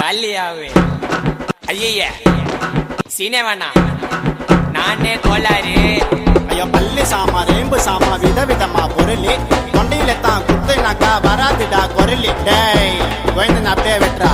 கல்லியாவே ஐய சீனேவானா நானே கோளாறு. ஐயோ பள்ளி சாமா ரேம்பு சாமா விதவிதமா பொருளி தொண்டையில தான் குத்துனாக்கா வராதுடா குரலி. டேய் கோயந்த அப்படியே வெட்டுறா.